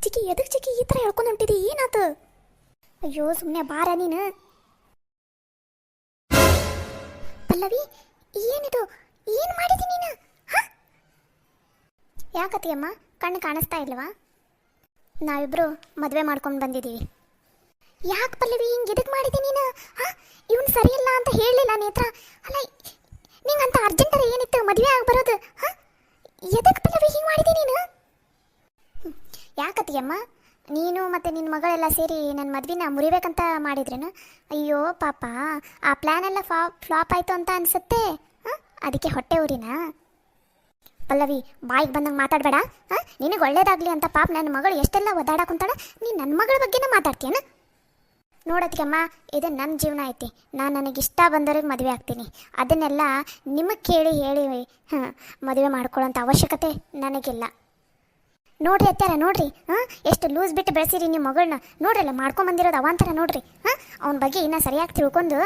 ಚಿಕ್ಕಿ ಎದಕ್ಕೆ ಚಿಕ್ಕಿ ಈ ಥರ ಹೇಳ್ಕೊಂಡು ಹೊಂಟಿದಿ ಏನಾತು? ಅಯ್ಯೋ ಸುಮ್ಮನೆ ಬಾರ ನೀನು. ಪಲ್ಲವಿ ಏನಿದು, ಏನು ಮಾಡಿದಿ ನೀನು? ಯಾಕತಿಯಮ್ಮ ಕಣ್ಣು ಕಾಣಿಸ್ತಾ ಇಲ್ವಾ? ನಾವಿಬ್ರು ಮದುವೆ ಮಾಡ್ಕೊಂಡು ಬಂದಿದ್ದೀವಿ. ಯಾಕೆ ಪಲ್ಲವಿ ಹಿಂಗೆ ಎದಕ್ಕೆ ಮಾಡಿದಿ ನೀನು? ಇವನು ಸರಿಯಿಲ್ಲ ಅಂತ ಹೇಳಲಿಲ್ಲ ನೇತ್ರ. ಅಲ್ಲ ನಿಂಗಂತ ಅರ್ಜೆಂಟರ ಏನಿತ್ತು ಮದುವೆ ಆಗಿ ಬರೋದು? ಎದಕ್ಕೆ ಪಲ್ಲವಿ ಹಿಂಗೆ ಮಾಡಿದಿ ನೀನು? ಯಾಕತಿಯಮ್ಮ ನೀನು ಮತ್ತು ನಿನ್ನ ಮಗಳೆಲ್ಲ ಸೇರಿ ನನ್ನ ಮದುವೆನ ಮುರಿಬೇಕಂತ ಮಾಡಿದ್ರೇನು? ಅಯ್ಯೋ ಪಾಪ, ಆ ಪ್ಲ್ಯಾನ್ ಎಲ್ಲ ಫ್ಲಾಪ್ ಆಯಿತು ಅಂತ ಅನಿಸುತ್ತೆ. ಅದಕ್ಕೆ ಹೊಟ್ಟೆ ಊರಿನಾ? ಪಲ್ಲವಿ ಬಾಯಿಗೆ ಬಂದಂಗೆ ಮಾತಾಡಬೇಡ. ನಿನಗೆ ಒಳ್ಳೇದಾಗಲಿ ಅಂತ ಪಾಪ ನನ್ನ ಮಗಳು ಎಷ್ಟೆಲ್ಲ ಒದ್ದಾಡಕುಂತಾಳ, ನೀನು ನನ್ನ ಮಗಳ ಬಗ್ಗೆನೇ ಮಾತಾಡ್ತೀಯನ? ನೋಡೋದಕ್ಕಮ್ಮ ಇದು ನನ್ನ ಜೀವನ ಐತಿ. ನಾನು ನನಗಿಷ್ಟ ಬಂದವ್ರಿಗೆ ಮದುವೆ ಆಗ್ತೀನಿ. ಅದನ್ನೆಲ್ಲ ನಿಮಗೆ ಕೇಳಿ ಹೇಳಿ ಮದುವೆ ಮಾಡ್ಕೊಳ್ಳೋಂಥ ಅವಶ್ಯಕತೆ ನನಗಿಲ್ಲ. ನೋಡ್ರಿ ಅತ್ಯಾರ ನೋಡ್ರಿ, ಎಷ್ಟು ಲೂಸ್ ಬಿಟ್ಟು ಬೆಳೆಸಿರಿ ನಿಮ್ಮ ಮಗಳನ್ನ. ನೋಡ್ರಲ್ಲ ಮಾಡ್ಕೊಂಬಂದಿರೋದು ಅವಾಂತರ ನೋಡ್ರಿ. ಅವನ ಬಗ್ಗೆ ಇನ್ನೂ ಸರಿಯಾಗಿ ತಿಳ್ಕೊಂಡು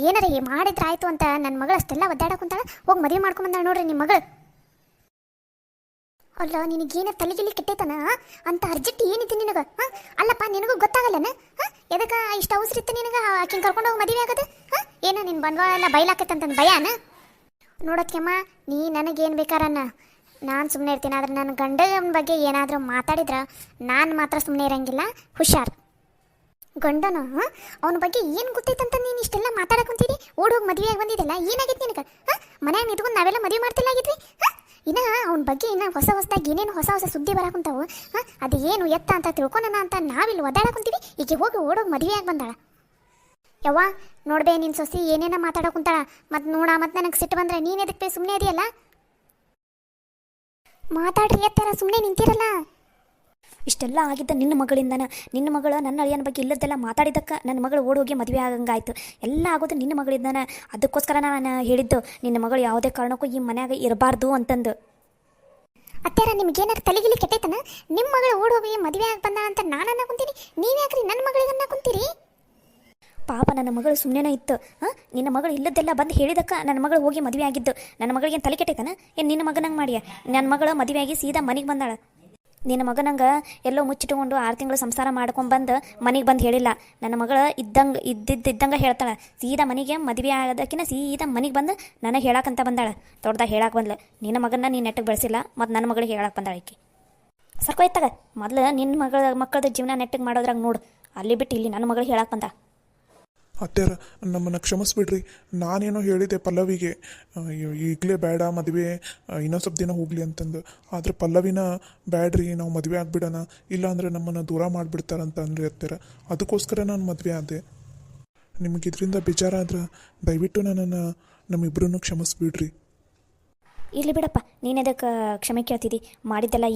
ಏನಾರ ಮಾಡಿದ್ರೆ ಆಯಿತು ಅಂತ ನನ್ನ ಮಗಳು ಅಷ್ಟೆಲ್ಲ ಒದ್ದಾಡಕುಂತಾಳ. ಹೋಗಿ ಮದುವೆ ಮಾಡ್ಕೊಂಬಂದಾಳ ನೋಡ್ರಿ ನಿಮ್ಮ ಮಗಳು. ಅಲ್ಲ ನಿನಗೇನ ತಲೆಗಿಲಿ ಕೆಟ್ಟೈತನ? ಅಂತ ಅರ್ಜೆಂಟ್ ಏನಿತ್ತು ನಿನಗೆ? ಅಲ್ಲಪ್ಪ ನಿನಗೂ ಗೊತ್ತಾಗಲ್ಲನ ಎದಕ್ಕೆ ಇಷ್ಟು ಅವಸರ ಇತ್ತು ನಿನಗೆ ಆಕಿನ ಕರ್ಕೊಂಡು ಹೋಗಿ ಮದುವೆ ಆಗೋದು? ಏನೋ ನಿನ್ನ ಬಂಡವಾಳ ಎಲ್ಲ ಬಯಲಾಕತ್ತಂತಂದು ಭಯನ? ನೋಡೋದ್ಕೆಮ್ಮ ನೀ ನನಗೇನು ಬೇಕಾರನ್ನ ನಾನು ಸುಮ್ಮನೆ ಇರ್ತೀನಿ. ಆದ್ರೆ ನನ್ನ ಗಂಡನ ಬಗ್ಗೆ ಏನಾದರೂ ಮಾತಾಡಿದ್ರೆ ನಾನು ಮಾತ್ರ ಸುಮ್ಮನೆ ಇರೋಂಗಿಲ್ಲ. ಹುಷಾರು. ಗಂಡನು ಅವನ ಬಗ್ಗೆ ಏನು ಗೊತ್ತೈತಂತ ನೀನು ಇಷ್ಟೆಲ್ಲ ಮಾತಾಡಕೊಂತೀರಿ? ಓಡೋಗಿ ಮದುವೆಯಾಗಿ ಬಂದಿದ್ದೆಲ್ಲ ಏನಾಗಿತ್ತು ನಿನಗೆ? ಮನ್ಯಾಗ ನಿಂತ್ಕೊಂಡು ನಾವೆಲ್ಲ ಮದುವೆ ಮಾಡ್ತಿಲ್ಲ ಆಗಿದ್ವಿ. ಇನ್ನು ಅವನ ಬಗ್ಗೆ ಇನ್ನು ಹೊಸದಾಗಿ ಏನೇನು ಹೊಸ ಸುದ್ದಿ ಬರಾಕುಂತಾವು. ಅದು ಏನು ಎತ್ತ ಅಂತ ತಿಳ್ಕೊಳೋಣ ಅಂತ ನಾವಿಲ್ಲಿ ಒದ್ದಾಡಕೊಂತೀವಿ. ಈಗ ಹೋಗಿ ಓಡೋಗಿ ಮದುವೆಯಾಗಿ ಬಂದಾಳ. ಯವ್ವ ನೋಡ್ಬೇ ನಿನ್ನ ಸೊಸಿ ಏನೇನ ಮಾತಾಡಕುಂತಾಳ. ಮತ್ತು ನೋಡ ಮತ್ತು ನನಗೆ ಸಿಟ್ಟು ಬಂದರೆ ನೀನು ಎದಕ್ಕೆ ಸುಮ್ಮನೆ ಇದೆಯಲ್ಲ? ಮಾತಾಡ್ರಿ ಎತ್ತಾರ, ಸುಮ್ಮನೆ ನಿಂತಿರಲ್ಲ. ಇಷ್ಟೆಲ್ಲ ಆಗಿದ್ದ ನಿನ್ನ ಮಗಳಿಂದನ. ನಿನ್ನ ಮಗಳು ನನ್ನ ಅಳಿಯನ ಬಗ್ಗೆ ಇಲ್ಲದೆಲ್ಲ ಮಾತಾಡಿದ್ದಕ್ಕೆ ನನ್ನ ಮಗಳು ಓಡೋಗಿ ಮದುವೆ ಆಗಂಗಾಯ್ತು. ಎಲ್ಲ ಆಗೋದು ನಿನ್ನ ಮಗಳಿಂದನ. ಅದಕ್ಕೋಸ್ಕರ ನಾನು ಹೇಳಿದ್ದು ನಿನ್ನ ಮಗಳು ಯಾವುದೇ ಕಾರಣಕ್ಕೂ ಈ ಮನ್ಯಾಗ ಇರಬಾರ್ದು ಅಂತಂದು. ಅತ್ಯಾರ ನಿಮ್ಗೇನಾರು ತಲೆಗಿಲಿ ಕೆಟ್ಟೈತನ? ನಿಮ್ಮ ಮಗಳು ಓಡೋಗಿ ಮದುವೆ ಆಗಿ ಬಂದ ಅಂತ ನಾನು ಅನ್ನಕೊಂತೀನಿ. ನೀವ್ಯಾಕ್ರಿ ನನ್ನ ಮಗಳಿಗೆ ಅನ್ನಕೊಂತೀರಿ? ಪಾಪ ನನ್ನ ಮಗಳು ಸುಮ್ಮನೆ ಇತ್ತು. ನಿನ್ನ ಮಗಳು ಇಲ್ಲದೆಲ್ಲ ಬಂದು ಹೇಳಿದಕ್ಕೆ ನನ್ನ ಮಗಳು ಹೋಗಿ ಮದುವೆ ಆಗಿದ್ದು. ನನ್ನ ಮಗಳಿಗೆ ತಲೆ ಕೆಟ್ಟೈತನ? ಏನು ನಿನ್ನ ಮಗನಂಗೆ ಮಾಡಿಯ? ನನ್ನ ಮಗಳು ಮದುವೆ ಆಗಿ ಸೀದಾ ಮನೆಗೆ ಬಂದಾಳ. ನಿನ್ನ ಮಗನಂಗೆ ಎಲ್ಲೋ ಮುಚ್ಚಿಟ್ಕೊಂಡು 6 ತಿಂಗಳು ಸಂಸಾರ ಮಾಡ್ಕೊಂಡ್ಬಂದು ಮನೆಗೆ ಬಂದು ಹೇಳಿಲ್ಲ. ನನ್ನ ಮಗಳು ಇದ್ದಂಗೆ ಹೇಳ್ತಾಳೆ. ಸೀದಾ ಮನೆಗೆ ಮದುವೆ ಆಗೋದಕ್ಕಿಂತ ಸೀದಾ ಮನೆಗೆ ಬಂದು ನನಗೆ ಹೇಳಕ್ಕಂತ ಬಂದಾಳೆ. ದೊಡ್ಡದಾಗ ಹೇಳಕ್ಕೆ ಬಂದ್ಲು. ನಿನ್ನ ಮಗನ ನೀನು ನೆಟ್ಟಗೆ ಬೆಳೆಸಿಲ್ಲ, ಮತ್ತು ನನ್ನ ಮಗಳಿಗೆ ಹೇಳಕ್ಕೆ ಬಂದಾಳೆ ಈಕೆ. ಸರ್ಕೋಯ್ತಾಗ ಮೊದಲು ನಿನ್ನ ಮಕ್ಕಳದ ಜೀವನ ನೆಟ್ಟಗೆ ಮಾಡೋದ್ರಾಗ ನೋಡು. ಅಲ್ಲಿ ಬಿಟ್ಟು ಇಲ್ಲಿ ನನ್ನ ಮಗಳಿಗೆ ಹೇಳಕ್ಕೆ ಬಂದ. ಅತ್ಯಾರ ನಮ್ಮನ್ನು ಕ್ಷಮಿಸ್ಬಿಡ್ರಿ. ನಾನೇನೋ ಹೇಳಿದೆ ಪಲ್ಲವಿಗೆ ಈಗಲೇ ಬೇಡ ಮದುವೆ, ಇನ್ನೊಂದು ಸ್ವಲ್ಪ ದಿನ ಹೋಗಲಿ ಅಂತಂದು. ಆದರೆ ಪಲ್ಲವಿನ ಬ್ಯಾಡ್ರಿ ನಾವು ಮದುವೆ ಆಗಿಬಿಡೋಣ, ಇಲ್ಲಾಂದರೆ ನಮ್ಮನ್ನು ದೂರ ಮಾಡಿಬಿಡ್ತಾರಂತ ಅಂದ್ರಿ ಅತ್ಯಾರ. ಅದಕ್ಕೋಸ್ಕರ ನಾನು ಮದುವೆ ಆದೆ. ನಿಮಗೆ ಇದರಿಂದ ಬೇಜಾರಾದ್ರೆ ದಯವಿಟ್ಟು ನನ್ನನ್ನು ನಮ್ಮಿಬ್ಬರನ್ನು ಕ್ಷಮಿಸ್ಬಿಡ್ರಿ. ಇರಲಿ ಬಿಡಪ್ಪ, ನೀನೆದಕ್ಕೆ ಕ್ಷಮೆ ಕೇಳ್ತಿದ್ದಿ? ಮಾಡಿದ್ದೆಲ್ಲ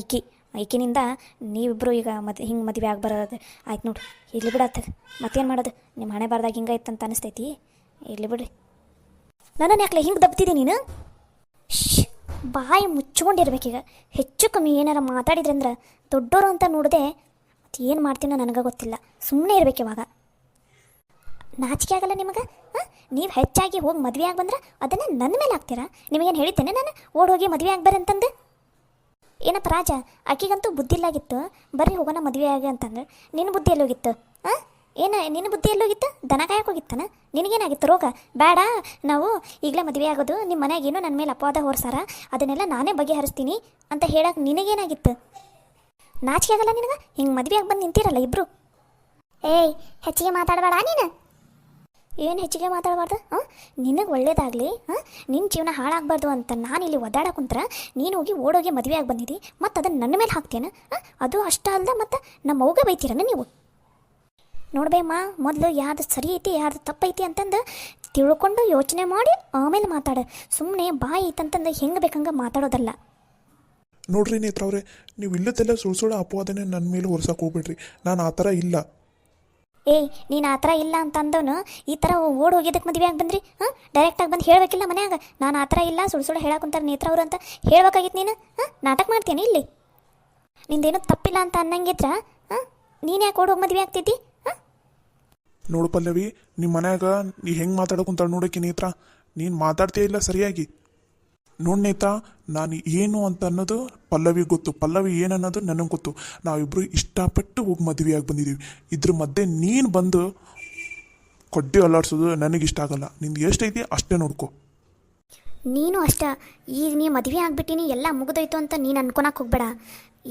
ಈಕಿನಿಂದ ನೀವಿಬ್ಬರು ಈಗ ಹಿಂಗೆ ಮದುವೆ ಆಗಿ ಬರೋದು ಆಯ್ತು ನೋಡ್ರಿ. ಇರಲಿ ಬಿಡತ್ತ, ಮತ್ತೇನು ಮಾಡೋದು? ನಿಮ್ಮ ಹಣೆ ಬಾರ್ದಾಗ ಹಿಂಗೆ ಇತ್ತು ಅಂತ ಅನಿಸ್ತೈತಿ. ಇರಲಿ ಬಿಡ್ರಿ. ನನ್ನನ್ನು ಯಾಕಲೆ ಹಿಂಗೆ ದಬ್ತಿದ್ದಿ ನೀನು? ಬಾಯಿ ಮುಚ್ಕೊಂಡಿರ್ಬೇಕೀಗ. ಹೆಚ್ಚು ಕಮ್ಮಿ ಏನಾರ ಮಾತಾಡಿದ್ರಂದ್ರೆ ದೊಡ್ಡೋರು ಅಂತ ನೋಡಿದೆ ಮತ್ತು ಏನು ಮಾಡ್ತೀನೋ ನನಗೆ ಗೊತ್ತಿಲ್ಲ. ಸುಮ್ಮನೆ ಇರ್ಬೇಕು ಇವಾಗ. ನಾಚಿಕೆ ಆಗಲ್ಲ ನಿಮಗೆ? ನೀವು ಹೆಚ್ಚಾಗಿ ಹೋಗಿ ಮದುವೆ ಆಗಿ ಬಂದ್ರೆ ಅದನ್ನು ನನ್ನ ಮೇಲೆ ಹಾಕ್ತೀರಾ? ನಿಮಗೇನು ಹೇಳಿದ್ದೇನೆ ನಾನು ಓಡೋಗಿ ಮದುವೆ ಆಗ್ಬಾರ ಅಂತಂದು? ಏನಪ್ಪ ರಾಜ, ಆಕಿಗಂತೂ ಬುದ್ಧಿ ಇಲ್ಲಾಗಿತ್ತು. ಬರ್ರಿ ಹೋಗೋಣ ಮದುವೆ ಆಗಿ ಅಂತಂದ್ರೆ ನಿನ್ನ ಬುದ್ಧಿ ಎಲ್ಲೋಗಿತ್ತು? ನಿನ್ನ ಬುದ್ಧಿ ಎಲ್ಲೋಗಿತ್ತು? ದನ ಕಾಯಕ್ಕೆ ಹೋಗಿತ್ತಾನ? ನಿನಗೇನಾಗಿತ್ತು ರೋಗ? ಬೇಡ ನಾವು ಈಗಲೇ ಮದುವೆ ಆಗೋದು, ನಿಮ್ಮ ಮನೆಯಾಗ ಏನೋ ನನ್ನ ಮೇಲೆ ಅಪವಾದ ಹೊರಸಾರ, ಅದನ್ನೆಲ್ಲ ನಾನೇ ಬಗೆಹರಿಸ್ತೀನಿ ಅಂತ ಹೇಳಕ್ಕೆ ನಿನಗೇನಾಗಿತ್ತು? ನಾಚಿಕೆ ಆಗಲ್ಲ ನಿನಗೆ? ಹಿಂಗೆ ಮದುವೆ ಆಗಿ ಬಂದು ನಿಂತಿರಲ್ಲ ಇಬ್ಬರು. ಏಯ್ ಹೆಚ್ಚಿಗೆ ಮಾತಾಡಬೇಡ ನೀನು. ಏನು ಹೆಚ್ಚಿಗೆ ಮಾತಾಡಬಾರ್ದು? ನಿನಗೆ ಒಳ್ಳೇದಾಗಲಿ, ನಿನ್ನ ಜೀವನ ಹಾಳಾಗಬಾರ್ದು ಅಂತ ನಾನು ಇಲ್ಲಿ ಒದ್ದಾಡಕುಂತ್ರ ನೀನು ಹೋಗಿ ಓಡೋಗಿ ಮದುವೆ ಆಗಿ ಬಂದಿದ್ದಿ, ಮತ್ತು ಅದನ್ನು ನನ್ನ ಮೇಲೆ ಹಾಕ್ತೇನೆ. ಅದು ಅಷ್ಟ ಅಲ್ದ ಮತ್ತು ನಮ್ಮ ಅವ್ಗೆ ಬೈತೀರನ ನೀವು? ನೋಡ್ಬೇಮ್ಮ, ಮೊದಲು ಯಾರ್ದು ಸರಿ ಐತಿ ಯಾರ್ದು ತಪ್ಪೈತಿ ಅಂತಂದು ತಿಳ್ಕೊಂಡು ಯೋಚನೆ ಮಾಡಿ ಆಮೇಲೆ ಮಾತಾಡ. ಸುಮ್ಮನೆ ಬಾಯಿ ಐತಂತಂದು ಹೆಂಗೆ ಬೇಕಂಗೆ ಮಾತಾಡೋದಲ್ಲ. ನೋಡ್ರಿ ನೇತ್ರವ್ರೆ, ನೀವು ಇಲ್ಲದೆಲ್ಲ ಸುಳ್ಳು ಅಪವಾದನೆ ನನ್ನ ಮೇಲೆ ಹೊರ್ಸಕ್ಕೆ ಹೋಗ್ಬಿಡ್ರಿ. ನಾನು ಆ ಥರ ಇಲ್ಲ. ಏಯ್ ನೀನು ಆ ಥರ ಇಲ್ಲ ಅಂತ ಅಂದವನು ಈ ಥರ ಓಡಿ ಹೋಗಿದ್ದಕ್ಕೆ ಮದುವೆ ಆಗಿ ಬಂದ್ರಿ? ಡೈರೆಕ್ಟಾಗಿ ಬಂದು ಹೇಳಬೇಕಿಲ್ಲ ಮನ್ಯಾಗ, ನಾನು ಆ ಥರ ಇಲ್ಲ ಸುಳ್ಳು ಹೇಳಕ್ಕಂತಾರೆ ನೇತ್ರ ಅವರು ಅಂತ ಹೇಳ್ಬೇಕಾಗಿತ್ತು. ನೀನು ನಾಟಕ ಮಾಡ್ತೀನಿ ಇಲ್ಲಿ. ನಿಂದೇನು ತಪ್ಪಿಲ್ಲ ಅಂತ ಅನ್ನಂಗಿದ್ರ ನೀನು ಯಾಕೆ ಓಡಿ ಹೋಗಿ ಮದುವೆ ಆಗ್ತಿದ್ದಿ? ನೋಡು ಪಲ್ಲವಿ, ನಿಮ್ಮ ಮನ್ಯಾಗ ನೀ ಹೆಂಗೆ ಮಾತಾಡೋಕುಂತಾಳೆ ನೋಡೋಕೆ ನೇತ್ರ. ನೀನು ಮಾತಾಡ್ತೀಯ ಇಲ್ಲ ಸರಿಯಾಗಿ. ನೋಡ್ನೇತಾ ನಾನು ಏನು ಅಂತ ಅನ್ನೋದು ಪಲ್ಲವಿ ಗೊತ್ತು, ಪಲ್ಲವಿ ಏನನ್ನೋದು ನನಗೆ ಗೊತ್ತು. ನಾವಿಬ್ಬರು ಇಷ್ಟಪಟ್ಟು ಹೋಗಿ ಮದುವೆಯಾಗಿ ಬಂದಿದ್ದೀವಿ. ಇದ್ರ ಮಧ್ಯೆ ನೀನು ಬಂದು ಕೊಡ್ಡಿ ಅಲ್ಲಾಡ್ಸೋದು ನನಗಿಷ್ಟ ಆಗಲ್ಲ. ನಿಂದು ಎಷ್ಟೈತಿ ಅಷ್ಟೇ ನೋಡ್ಕೊ. ನೀನು ಅಷ್ಟ. ಈಗ ನೀ ಮದುವೆ ಆಗ್ಬಿಟ್ಟಿನಿ, ಎಲ್ಲ ಮುಗಿದೋಯ್ತು ಅಂತ ನೀನು ಅನ್ಕೊಳಕ್ಕೆ ಹೋಗ್ಬೇಡ.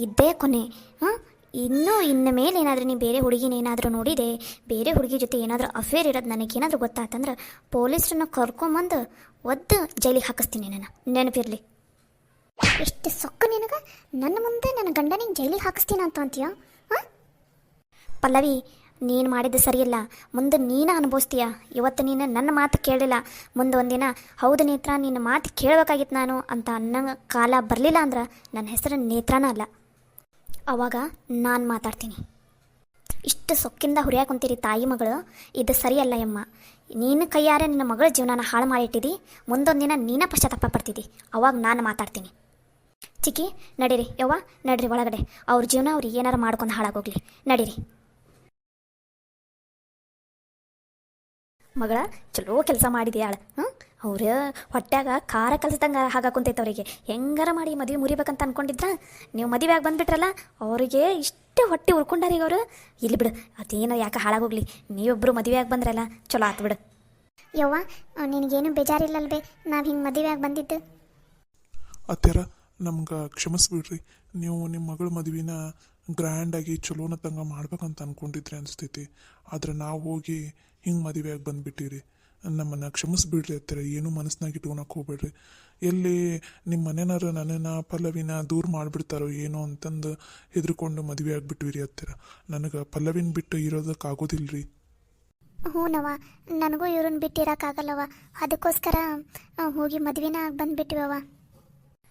ಇದ್ದೇ ಕೊನೆ. ಹಾಂ, ಇನ್ನು ಮೇಲೆ ಏನಾದರೂ ನೀ ಬೇರೆ ಹುಡುಗಿನ ಏನಾದರೂ ನೋಡಿದೆ, ಬೇರೆ ಹುಡುಗಿ ಜೊತೆ ಏನಾದರೂ ಅಫೇರ್ ಇರೋದು ನನಗೇನಾದರೂ ಗೊತ್ತಾತಂದ್ರೆ ಪೊಲೀಸ್ರನ್ನ ಕರ್ಕೊಂಬಂದು ಒದ್ದು ಜೈಲಿಗೆ ಹಾಕಿಸ್ತೀನಿ ನಾನು, ನೆನಪಿರಲಿ. ಎಷ್ಟು ಸೊಕ್ಕ ನಿನಗೆ, ನನ್ನ ಮುಂದೆ ನನ್ನ ಗಂಡನಿಗೆ ಜೈಲಿಗೆ ಹಾಕಿಸ್ತೀನಿ ಅಂತ ಅಂತೀಯ? ಹಾಂ, ಪಲ್ಲವಿ, ನೀನು ಮಾಡಿದ್ದು ಸರಿಯಿಲ್ಲ. ಮುಂದೆ ನೀನು ಅನುಭವಿಸ್ತೀಯ. ಇವತ್ತು ನೀನು ನನ್ನ ಮಾತು ಕೇಳಿಲ್ಲ, ಮುಂದೆ ಒಂದಿನ ಹೌದು ನೇತ್ರ ನಿನ್ನ ಮಾತು ಕೇಳಬೇಕಾಗಿತ್ತು ನಾನು ಅಂತ ಅನ್ನೋ ಕಾಲ ಬರಲಿಲ್ಲ ಅಂದ್ರೆ ನನ್ನ ಹೆಸರು ನೇತ್ರನ ಅಲ್ಲ. ಅವಾಗ ನಾನು ಮಾತಾಡ್ತೀನಿ. ಇಷ್ಟು ಸೊಕ್ಕಿಂದ ಹುರಿಯಾಕೆ ಕುಂತೀರಿ ತಾಯಿ ಮಗಳು, ಇದು ಸರಿಯಲ್ಲ ಯಮ್ಮ. ನೀನು ಕೈಯಾರೆ ನಿನ್ನ ಮಗಳ ಜೀವನನ ಹಾಳು ಮಾಡಿಟ್ಟಿದ್ದಿ, ಮುಂದೊಂದು ದಿನ ನೀನೇ ಪಶ್ಚಾತ್ತಾಪ ಪಡ್ತಿದ್ದಿ. ಅವಾಗ ನಾನು ಮಾತಾಡ್ತೀನಿ. ಚಿಕ್ಕಿ ನಡೀರಿ ಯವ್ವ, ನಡೀರಿ ಒಳಗಡೆ. ಅವ್ರ ಜೀವನ ಅವ್ರಿಗೆ ಏನಾರು ಮಾಡ್ಕೊಂಡು ಹಾಳಾಗೋಗ್ಲಿ, ನಡೀರಿ. ಮಗಳ ಚಲೋ ಕೆಲಸ ಮಾಡಿದ್ಯಾಳ. ಅವ್ರ ಹೊಟ್ಯಾಗ ಖಾರ ಕಲಿಸ್ದಂಗೆ ಹಾಗಾಕುಂತೈತೆ ಅವರಿಗೆ. ಹೆಂಗಾರ ಮಾಡಿ ಮದುವೆ ಮುರಿಬೇಕಂತ ಅನ್ಕೊಂಡಿದ್ರ, ನೀವು ಮದುವೆ ಆಗಿ ಬಂದುಬಿಟ್ರಲ್ಲ, ಅವರಿಗೆ ಇಷ್ಟು ಹೊಟ್ಟೆ ಉರ್ಕೊಂಡಾರೀಗ ಅವರು. ಇಲ್ಲಿ ಬಿಡು, ಅದೇನೋ ಯಾಕೆ ಹಾಳಾಗೋಗ್ಲಿ, ನೀವೊಬ್ಬರು ಮದುವೆ ಆಗಿ ಬಂದ್ರಲ್ಲ, ಚಲೋ ಆತು ಬಿಡು. ಯವ್ವ, ನಿನಗೇನು ಬೇಜಾರಿಲ್ಲಲ್ವೇ ನಾವು ಹಿಂಗೆ ಮದುವೆ ಆಗಿ ಬಂದಿದ್ದು? ಅತ್ಯಾರ, ನಮ್ಗೆ ಕ್ಷಮಿಸ್ಬಿಡ್ರಿ. ನೀವು ನಿಮ್ಮ ಮಗಳ ಮದುವೆನ ಗ್ರ್ಯಾಂಡಾಗಿ ಚಲೋನತಂಗ ಮಾಡ್ಬೇಕಂತ ಅಂದ್ಕೊಂಡಿದ್ರಿ ಅನಿಸ್ತೈತಿ. ಆದ್ರೆ ನಾವು ಹೋಗಿ ಹಿಂಗೆ ಮದುವೆಯಾಗಿ ಬಂದುಬಿಟ್ಟಿರಿ. ನಮ್ಮನ್ನು ಕ್ಷಮಿಸ್ಬಿಡ್ರಿ ಅತ್ತರ. ಏನೂ ಮನಸ್ಸಿನಾಗ ಇಟ್ಕೊಳಕ್ಕೆ ಹೋಗ್ಬೇಡ್ರಿ. ಎಲ್ಲಿ ನಿಮ್ಮ ಮನೆಯವರು ನನ್ನನ್ನು ಪಲ್ಲವಿನ ದೂರ ಮಾಡಿಬಿಡ್ತಾರೋ ಏನೋ ಅಂತಂದು ಹೆದರ್ಕೊಂಡು ಮದುವೆ ಆಗಿಬಿಟ್ವಿ ರೀ ಅತ್ತರ. ನನಗೆ ಪಲ್ಲವಿನ ಬಿಟ್ಟು ಇರೋದಕ್ಕಾಗೋದಿಲ್ಲ ರೀ. ಹ್ಞೂನವ್ವ, ನನಗೂ ಇವ್ರನ್ನ ಬಿಟ್ಟಿರೋಕ್ಕಾಗಲ್ಲವ. ಅದಕ್ಕೋಸ್ಕರ ಹೋಗಿ ಮದುವೆನ ಆಗಿ ಬಂದುಬಿಟ್ಟಿವವ.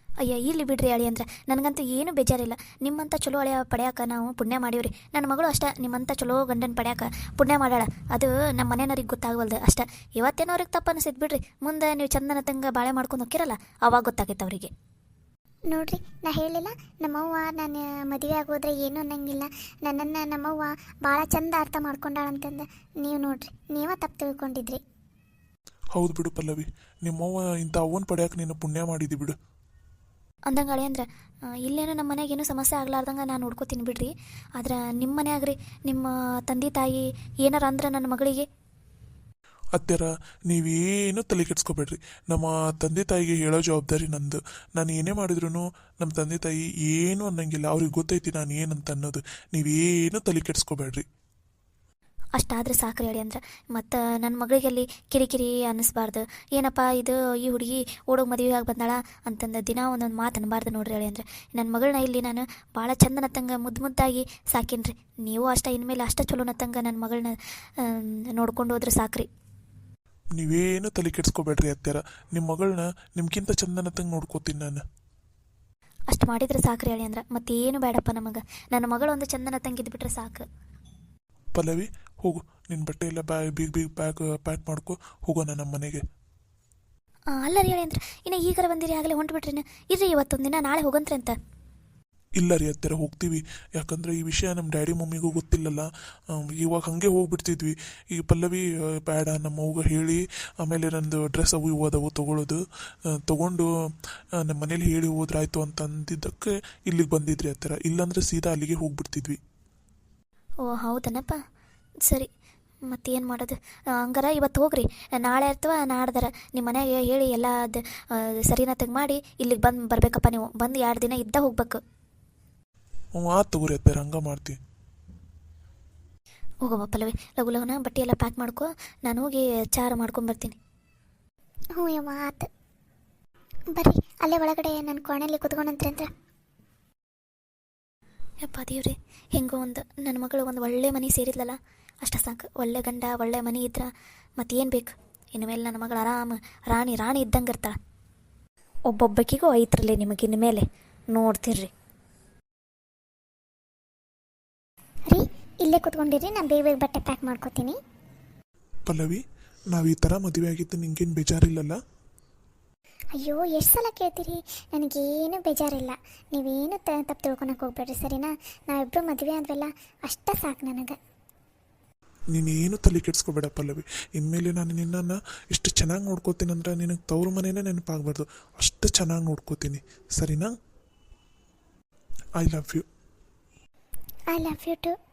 ಅಯ್ಯ, ಇಲ್ಲಿ ಬಿಡ್ರಿ ಅಳಿ ಅಂದ್ರೆ ನನಗಂತೂ ಏನು ಬೇಜಾರಿಲ್ಲ. ನಿಮ್ಮಂಥ ಚಲೋ ಅಳಿಯ ಪಡ್ಯಾಕ ನಾವು ಪುಣ್ಯ ಮಾಡೀವ್ರಿ. ನನ್ನ ಮಗಳು ಅಷ್ಟೇ ನಿಮ್ಮಂಥ ಚಲೋ ಗಂಡನ ಪಡ್ಯಾಕ ಪುಣ್ಯ ಮಾಡ್ಯಾಳ. ಅದು ನಮ್ಮ ಮನೆಯವ್ರಿಗೆ ಗೊತ್ತಾಗವಲ್ದು ಅಷ್ಟೇ. ಇವತ್ತೇನೋ ಅವ್ರಿಗೆ ತಪ್ಪು ಅನಿಸಿದ್ ಬಿಡ್ರಿ. ಮುಂದೆ ನೀವು ಚಂದನ ತಂಗ ಬಾಳೆ ಮಾಡ್ಕೊಂಡು ಹೋಗಿರಲ್ಲ, ಅವಾಗ ಗೊತ್ತಾಗೈತೆ ಅವರಿಗೆ. ನೋಡ್ರಿ, ನಾ ಹೇಳಿಲ್ಲ ನಮ್ಮವ್ವ ನಾನು ಮದುವೆ ಆಗೋದ್ರೆ ಏನೂ ಅನ್ನಂಗಿಲ್ಲ, ನನ್ನನ್ನು ನಮ್ಮವ್ವ ಭಾಳ ಚಂದ ಅರ್ಥ ಮಾಡ್ಕೊಂಡಾಳಂತಂದು. ನೀವು ನೋಡ್ರಿ, ನೀವೇ ತಪ್ಪು ತಿಳ್ಕೊಂಡಿದ್ರಿ. ಹೌದು ಬಿಡು ಪಲ್ಲವಿ, ನಿಮ್ಮವ್ವ ಇಂಥ ಅವ್ವನ ಪಡ್ಯಾಕ ನೀನು ಪುಣ್ಯ ಮಾಡಿದಿ ಬಿಡು. ಅಂದಂಗೆ ಅಳಿ ಅಂದ್ರೆ ಇಲ್ಲೇನೋ ನಮ್ಮ ಮನೆಗೇನು ಸಮಸ್ಯೆ ಆಗ್ಲಾರ್ದಂಗೆ ನಾನು ನೋಡ್ಕೋತೀನಿ ಬಿಡ್ರಿ. ಆದ್ರೆ ನಿಮ್ಮ ಮನೆ ಆಗ್ರಿ, ನಿಮ್ಮ ತಂದೆ ತಾಯಿ ಏನಾರ ಅಂದ್ರೆ ನನ್ನ ಮಗಳಿಗೆ. ಅತ್ಯಾರ, ನೀವೇನು ತಲೆ ಕೆಡ್ಸ್ಕೊಬೇಡ್ರಿ. ನಮ್ಮ ತಂದೆ ತಾಯಿಗೆ ಹೇಳೋ ಜವಾಬ್ದಾರಿ ನಂದು. ನಾನು ಏನೇ ಮಾಡಿದ್ರು ನಮ್ಮ ತಂದೆ ತಾಯಿ ಏನೂ ಅನ್ನಂಗಿಲ್ಲ. ಅವ್ರಿಗೆ ಗೊತ್ತೈತಿ ನಾನು ಏನಂತ ಅನ್ನೋದು. ನೀವೇನು ತಲೆ ಕೆಡ್ಸ್ಕೊಬೇಡ್ರಿ. ಅಷ್ಟಾದರೆ ಸಾಕ್ರಿ ಅಳಿ ಅಂದ್ರೆ. ಮತ್ತು ನನ್ನ ಮಗಳಿಗೆ ಅಲ್ಲಿ ಕಿರಿಕಿರಿ ಅನ್ನಿಸ್ಬಾರ್ದು. ಏನಪ್ಪ ಇದು, ಈ ಹುಡುಗಿ ಓಡೋಗಿ ಮದುವೆ ಆಗಿ ಬಂದಾಳ ಅಂತಂದು ದಿನ ಒಂದೊಂದು ಮಾತು ಅನ್ನಬಾರ್ದು ನೋಡ್ರಿ ಅಳಿ ಅಂದ್ರೆ. ನನ್ನ ಮಗಳನ್ನ ಇಲ್ಲಿ ನಾನು ಭಾಳ ಚಂದನತ್ತಂಗೆ ಮುದ್ದಾಗಿ ಸಾಕೀನಿ. ನೀವು ಅಷ್ಟೇ ಇನ್ಮೇಲೆ ಅಷ್ಟೇ ಚಲೋನತ್ತಂಗೆ ನನ್ನ ಮಗಳನ್ನ ನೋಡ್ಕೊಂಡು ಹೋದ್ರೆ ಸಾಕ್ರಿ. ನೀವೇನು ತಲೆ ಕೆಡ್ಸ್ಕೊಬೇಡ್ರಿ ಅತ್ಯಾರ. ನಿಮ್ಮ ಮಗಳನ್ನ ನಿಮ್ಗಿಂತ ಚಂದನತ್ತಂಗೆ ನೋಡ್ಕೋತೀನಿ ನಾನು. ಅಷ್ಟು ಮಾಡಿದ್ರೆ ಸಾಕ್ರಿ ಅಳಿ ಅಂದ್ರೆ. ಮತ್ತೇನು ಬೇಡಪ್ಪ ನಮಗೆ. ನನ್ನ ಮಗಳು ಒಂದು ಚಂದನತ್ತಂಗೆ ಇದ್ಬಿಟ್ರೆ ಸಾಕು. ಪಲ್ಲವಿ, ಹೋಗು, ನಿನ್ನ ಬಟ್ಟೆ ಎಲ್ಲ ಬೀಗ ಬ್ಯಾಗ್ ಪ್ಯಾಕ್ ಮಾಡ್ಕೊ, ಹೋಗೋಣ ನಮ್ಮ ಮನೆಗೆ. ಅಲ್ಲ ರೀ ಅಳಿ ಅಂದ್ರೆ, ಇನ್ನು ಈಗಾರ ಬಂದಿರಿ, ಆಗಲೇ ಹೊಂಟ್ಬಿಟ್ರಿ. ಇರ್ರಿ, ಇವತ್ತೊಂದು ದಿನ ನಾಳೆ ಹೋಗಂತ್ರಿ ಅಂತ. ಇಲ್ಲ ರೀ ಅತ್ತರ, ಹೋಗ್ತೀವಿ. ಯಾಕಂದರೆ ಈ ವಿಷಯ ನಮ್ಮ ಡ್ಯಾಡಿ ಮಮ್ಮಿಗೂ ಗೊತ್ತಿಲ್ಲಲ್ಲ. ಇವಾಗ ಹಾಗೆ ಹೋಗ್ಬಿಡ್ತಿದ್ವಿ. ಈಗ ಪಲ್ಲವಿ ಬೇಡ, ನಮ್ಮ ಅವ್ಗೆ ಹೇಳಿ ಆಮೇಲೆ ನಂದು ಡ್ರೆಸ್ ಅವು ಇವು ಅದಾವು ತೊಗೊಂಡು ನಮ್ಮ ಮನೇಲಿ ಹೇಳಿ ಹೋದ್ರಾಯ್ತು ಅಂತ ಅಂದಿದ್ದಕ್ಕೆ ಇಲ್ಲಿಗೆ ಬಂದಿದ್ರಿ ಅತ್ತರ. ಇಲ್ಲಾಂದ್ರೆ ಸೀದಾ ಅಲ್ಲಿಗೆ ಹೋಗ್ಬಿಡ್ತಿದ್ವಿ. ಓ ಹೌದನಪ್ಪ, ಸರಿ. ಮತ್ತೇನು ಮಾಡೋದು? ಹಂಗಾರ ಇವತ್ತು ಹೋಗ್ರಿ, ನಾಳೆ ಅಥವಾ ನಾಡ್ದಾರ ನಿಮ್ಮ ಮನೆಗೆ ಹೇಳಿ ಎಲ್ಲ ಅದು ಸರಿನಾ ತೆಗೆ ಮಾಡಿ ಇಲ್ಲಿಗೆ ಬರ್ಬೇಕಪ್ಪ. ನೀವು ಬಂದು 2 ದಿನ ಇದ್ದ ಹೋಗ್ಬೇಕು. ಹ್ಞೂ, ಆತು ತಗೋರಿ ಅತ್ತರ, ಹಂಗೆ ಮಾಡ್ತೀವಿ. ಹೋಗಮ್ಮ ಪಲ್ಲವಿ, ಲಗು ಲಗುನ ಬಟ್ಟೆ ಎಲ್ಲ ಪ್ಯಾಕ್ ಮಾಡ್ಕೊ, ನಾನು ಹೋಗಿ ಚಾರ ಮಾಡ್ಕೊಂಬರ್ತೀನಿ. ಹ್ಞೂ ಯವ್ವ, ಆತು. ಬರ್ರಿ, ಅಲ್ಲೇ ಒಳಗಡೆ ನನ್ನ ಕೋಣೆಯಲ್ಲಿ ಕುತ್ಕೊಂಡಂತ್ರಿ ಅಂತ. ಯಪ್ಪ ದೇವ್ರಿ, ಹೆಂಗೋ ಒಂದು ನನ್ನ ಮಗಳು ಒಂದು ಒಳ್ಳೆ ಮನೆ ಸೇರಿದ್ಲಲ್ಲ, ಅಷ್ಟ ಸಾಕು. ಒಳ್ಳೆ ಗಂಡ, ಒಳ್ಳೆ ಮನೆ ಇದ್ರೆ ಮತ್ತೇನು ಬೇಕು? ಇನ್ನು ಮೇಲೆ ನನ್ನ ಮಗಳು ಆರಾಮ ರಾಣಿ ಇದ್ದಂಗೆ ಇರ್ತಾಳೆ. ಒಬ್ಬೊಬ್ಬಕಿಗೂ ಐತ್ರಲ್ಲಿ ನಿಮಗೆ ಇನ್ನು ಮೇಲೆ ನೋಡ್ತಿರ್ರಿ. ರೀ, ಇಲ್ಲೇ ಕುತ್ಕೊಂಡಿರಿ, ನಾನು ಬೇಗ ಬಟ್ಟೆ ಪ್ಯಾಕ್ ಮಾಡ್ಕೋತೀನಿ. ಪಲ್ಲವಿ, ನಾವು ಈ ಥರ ಮದುವೆ ಆಗಿದ್ದು ನಿಂಗೇನು ಬೇಜಾರಿಲ್ಲಲ್ಲ? ಅಯ್ಯೋ, ಎಷ್ಟು ಸಲ ಕೇಳ್ತೀರಿ? ನನಗೇನು ಬೇಜಾರಿಲ್ಲ. ನೀವೇನು ತಪ್ಪು ತಿಳ್ಕೊಳಕ್ಕೆ ಹೋಗ್ಬೇಡ್ರಿ, ಸರಿನಾ? ನಾವಿಬ್ಬರು ಮದುವೆ ಆದ್ವಲ್ಲ, ಅಷ್ಟೇ ಸಾಕು ನನಗೆ. ನೀನೇನು ತಲೆ ಕೆಡಿಸ್ಕೋಬೇಡ ಪಲ್ಲವಿ. ಇನ್ಮೇಲೆ ನಾನು ನಿನ್ನನ್ನು ಇಷ್ಟು ಚೆನ್ನಾಗಿ ನೋಡ್ಕೋತೀನಿ ಅಂದ್ರೆ ನಿನಗೆ ತವ್ರ ಮನೇನೇ ನೆನಪಾಗಬಾರ್ದು, ಅಷ್ಟು ಚೆನ್ನಾಗಿ ನೋಡ್ಕೋತೀನಿ, ಸರಿನಾ? I love you. I love you to.